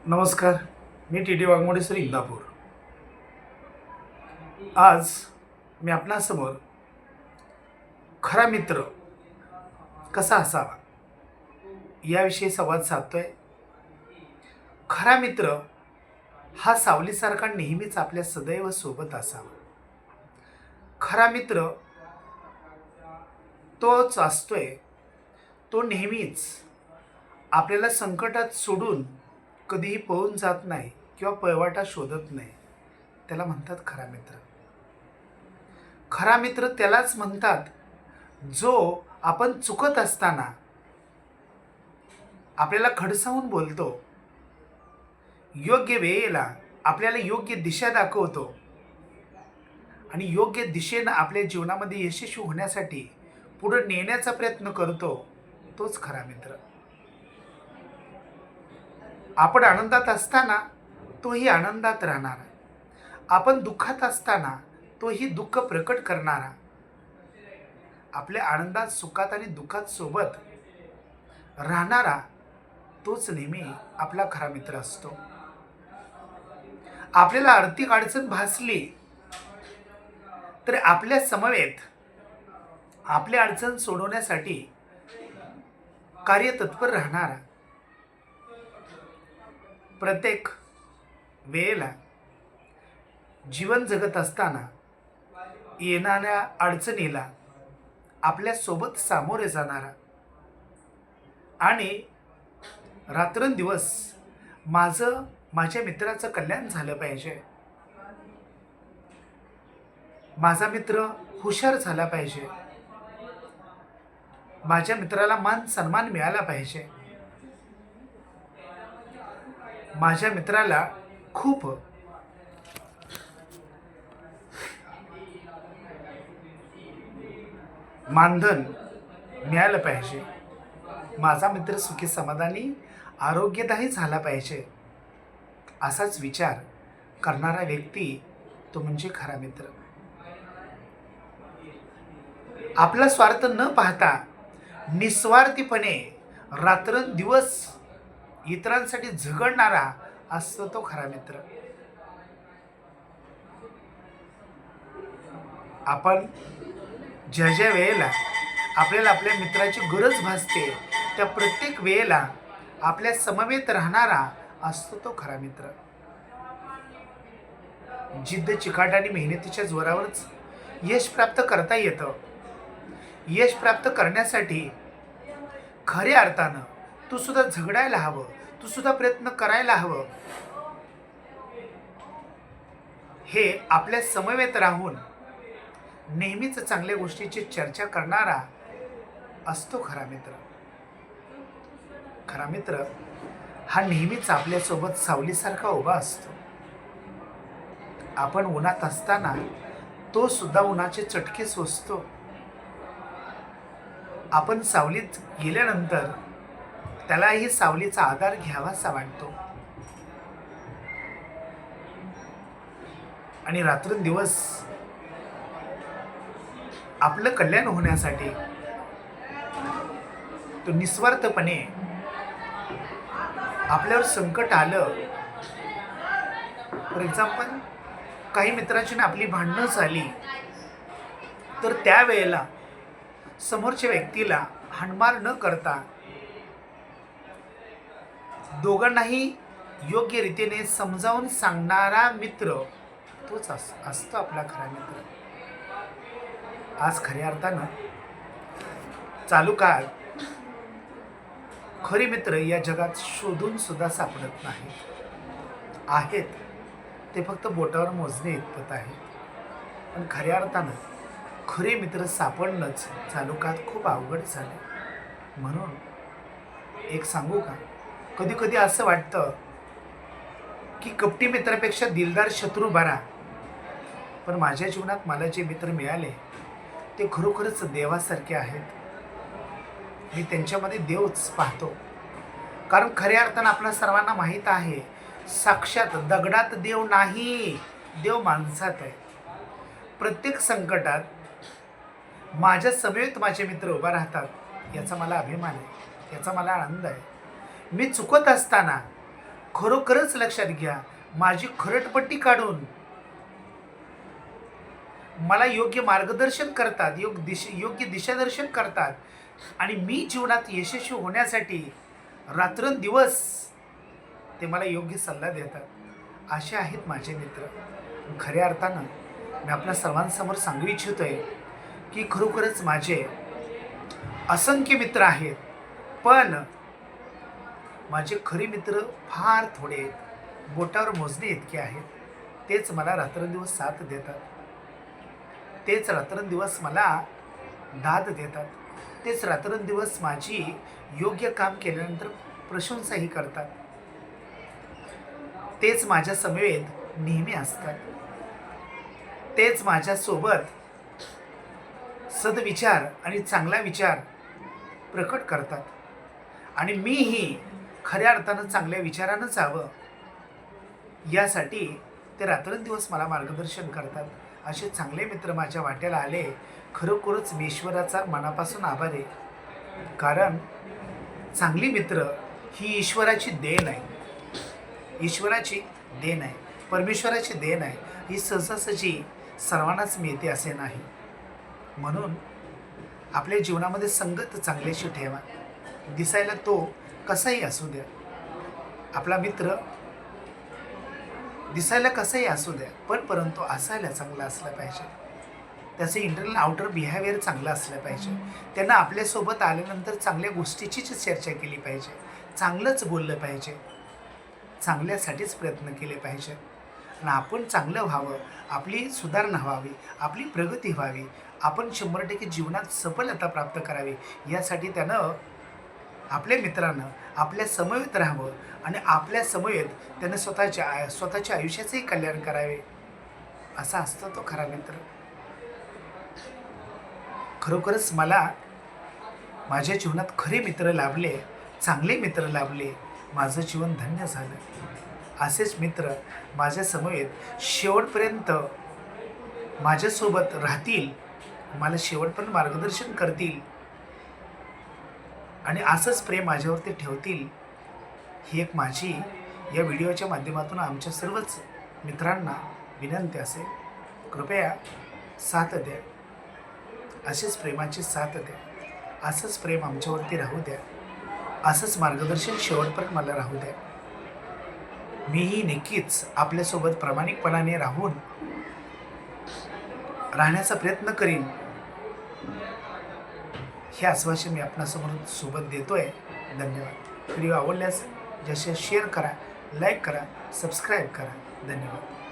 नमस्कार. मी T Waghmode sir, Indapur. आज मी आपणासमोर खरा मित्र कसा असावा याविषयी संवाद साधतोय. खरा मित्र हा सावलीसारखा नेहमीच आपल्या सदैव सोबत असावा. खरा मित्र तोच असतोय, तो नेहमीच आपल्याला संकटात सोडून कधीही पळून जात नाही किंवा पळवाटा शोधत नाही. त्याला म्हणतात खरा मित्र. खरा मित्र त्यालाच म्हणतात जो आपण चुकत असताना आपल्याला खडसावून बोलतो, योग्य वेळेला आपल्याला योग्य दिशा दाखवतो आणि योग्य दिशेनं आपल्या जीवनामध्ये यशस्वी होण्यासाठी पुढे नेण्याचा प्रयत्न करतो. तोच खरा मित्र. आपण आनंदात असताना तोही आनंदात राहणारा, आपण दुःखात असताना तोही दुःख प्रकट करणारा, आपल्या आनंदात सुखात आणि दुःखात सोबत राहणारा, तोच नेहमी आपला खरा मित्र असतो. आपल्याला आर्थिक अडचण भासली तर आपल्या समवेत आपली अडचण सोडवण्यासाठी कार्यतत्पर राहणारा, प्रत्येक वेळेला जीवन जगत असताना येणाऱ्या अडचणीला आपल्या सोबत सामोरे जाणारा आणि रात्रंदिवस माझ्या मित्राचं कल्याण झालं पाहिजे, माझा मित्र हुशार झाला पाहिजे, माझ्या मित्राला मान सन्मान मिळाला पाहिजे, माझ्या मित्राला खूप मानधन मिळालं पाहिजे, माझा मित्र सुखी समाधानी आरोग्यदायी झाला पाहिजे, असाच विचार करणारा व्यक्ती तो म्हणजे खरा मित्र. आपला स्वार्थ न पाहता निस्वार्थीपणे रात्रंदिवस इतरांसाठी झगडणारा असतो तो खरा मित्र. आपण ज्या ज्या वेळेला आपल्याला आपल्या मित्राची गरज भासते त्या प्रत्येक वेळेला आपल्या समवेत राहणारा असतो तो खरा मित्र. जिद्द, चिकाट आणि मेहनतीच्या जोरावरच यश प्राप्त करता येतं. यश प्राप्त करण्यासाठी खऱ्या अर्थानं तू सुद्धा झगडायला हवं, तू सुद्धा प्रयत्न करायला हवं. हे आपल्या समवेत राहून नेहमीच चांगल्या गोष्टीची चर्चा करणारा असतो खरा मित्र. खरा मित्र हा नेहमीच आपल्यासोबत सावलीसारखा उभा असतो. आपण उन्हात असताना तो सुद्धा उन्हाचे चटके सोसतो. आपण सावलीत गेल्यानंतर त्यालाही सावलीचा आधार घ्यावासा वाटतो आणि रात्रंदिवस आपलं कल्याण होण्यासाठी तो निस्वार्थपणे आपल्यावर संकट आलं, फॉर एक्झाम्पल काही मित्राची आपली भांडणं झाली तर त्यावेळेला समोरच्या व्यक्तीला हाणमार न करता दोघांनाही योग्य रीतीने समजावून सांगणारा मित्र तोच असतो आपला खरा मित्र. आज खऱ्या अर्थानं चालू काळात खरे मित्र या जगात शोधून सुद्धा सापडत नाही. आहेत ते फक्त बोटावर मोजणे इतपत आहे. पण खऱ्या अर्थानं खरे मित्र सापडणंच चालू काळात खूप अवघड झाले. म्हणून एक सांगू का, कधी कधी असं वाटतं की कपटी मित्रापेक्षा दिलदार शत्रू बरा. पण माझ्या जीवनात मला जे मित्र मिळाले ते खरोखरच देवासारखे आहेत. मी त्यांच्यामध्ये देवच पाहतो. कारण खऱ्या अर्थानं आपल्या सर्वांना माहीत आहे, साक्षात दगडात देव नाही, देव माणसात आहे. प्रत्येक संकटात माझ्या समवेत माझे मित्र उभा राहतात याचा मला अभिमान आहे, याचा मला आनंद आहे. मी चुकत असताना खरोखरच लक्षात घ्या, माझी खरटपट्टी काढून मला योग्य मार्गदर्शन करतात, योग्य दिशादर्शन करतात आणि मी जीवनात यशस्वी होण्यासाठी रात्रंदिवस ते मला योग्य सल्ला देतात. असे आहेत माझे मित्र. खऱ्या अर्थानं मी आपल्या सर्वांसमोर सांगू इच्छितोय की खरोखरच माझे असंख्य मित्र आहेत, पण माझे खरे मित्र फार थोडे आहेत, बोटावर मोजणे इतके आहेत. तेच मला रात्रंदिवस साथ देतात, तेच रात्रंदिवस मला दाद देतात, तेच रात्रंदिवस माझी योग्य काम केल्यानंतर प्रशंसाही करतात, तेच माझ्या समवेत नेहमी असतात, तेच माझ्यासोबत सद्विचार आणि चांगला विचार प्रकट करतात आणि मीही खऱ्या अर्थानं चांगल्या विचारानंच हवं यासाठी ते रात्रंदिवस मला मार्गदर्शन करतात. असे चांगले मित्र माझ्या वाट्याला आले, खरोखरच मी ईश्वराचा मनापासून आभार आहे. कारण चांगली मित्र ही ईश्वराची देण आहे, ईश्वराची देण आहे, परमेश्वराची देण आहे. ही सहजासहजी सर्वांनाच मिळते असे नाही. म्हणून आपल्या जीवनामध्ये संगत चांगल्याशी ठेवा. दिसायला तो कसाही असू द्या, आपला मित्र दिसायला कसाही असू द्या, पण परंतु असायला चांगला असला पाहिजे. त्याचं इंटरनल आउटर बिहेवियर चांगलं असलं पाहिजे. त्यांना आपल्यासोबत आल्यानंतर चांगल्या गोष्टीचीच चर्चा केली पाहिजे, चांगलंच बोललं पाहिजे, चांगल्यासाठीच प्रयत्न केले पाहिजे आणि आपण चांगलं व्हावं, आपली सुधारणा व्हावी, आपली प्रगती व्हावी, आपण 100% जीवनात सफलता प्राप्त करावी, यासाठी त्यानं आपल्या मित्रानं आपल्या समवेत राहावं आणि आपल्या समवेत त्यानं स्वतःच्या आयुष्याचंही कल्याण करावे. असा असतो तो खरा मित्र. खरोखरच मला माझ्या जीवनात खरे मित्र लाभले, चांगले मित्र लाभले, माझं जीवन धन्य झालं. असेच मित्र माझ्या समवेत शेवटपर्यंत माझ्यासोबत राहतील, मला शेवटपर्यंत मार्गदर्शन करतील आणि असंच प्रेम माझ्यावरती ठेवतील, ही एक माझी या व्हिडिओच्या माध्यमातून आमच्या सर्वच मित्रांना विनंती असेल. कृपया साथ द्या, असेच प्रेमाची साथ द्या, असंच प्रेम आमच्यावरती राहू द्या, असंच मार्गदर्शन शेवटपर्यंत मला राहू द्या. मीही नक्कीच आपल्यासोबत प्रामाणिकपणाने राहण्याचा प्रयत्न करीन, हे आश्वासन मी आपणासमोर सोबत देतोय. धन्यवाद. व्हिडिओ आवडल्यास जसे शेअर करा, लाईक करा, सबस्क्राईब करा. धन्यवाद.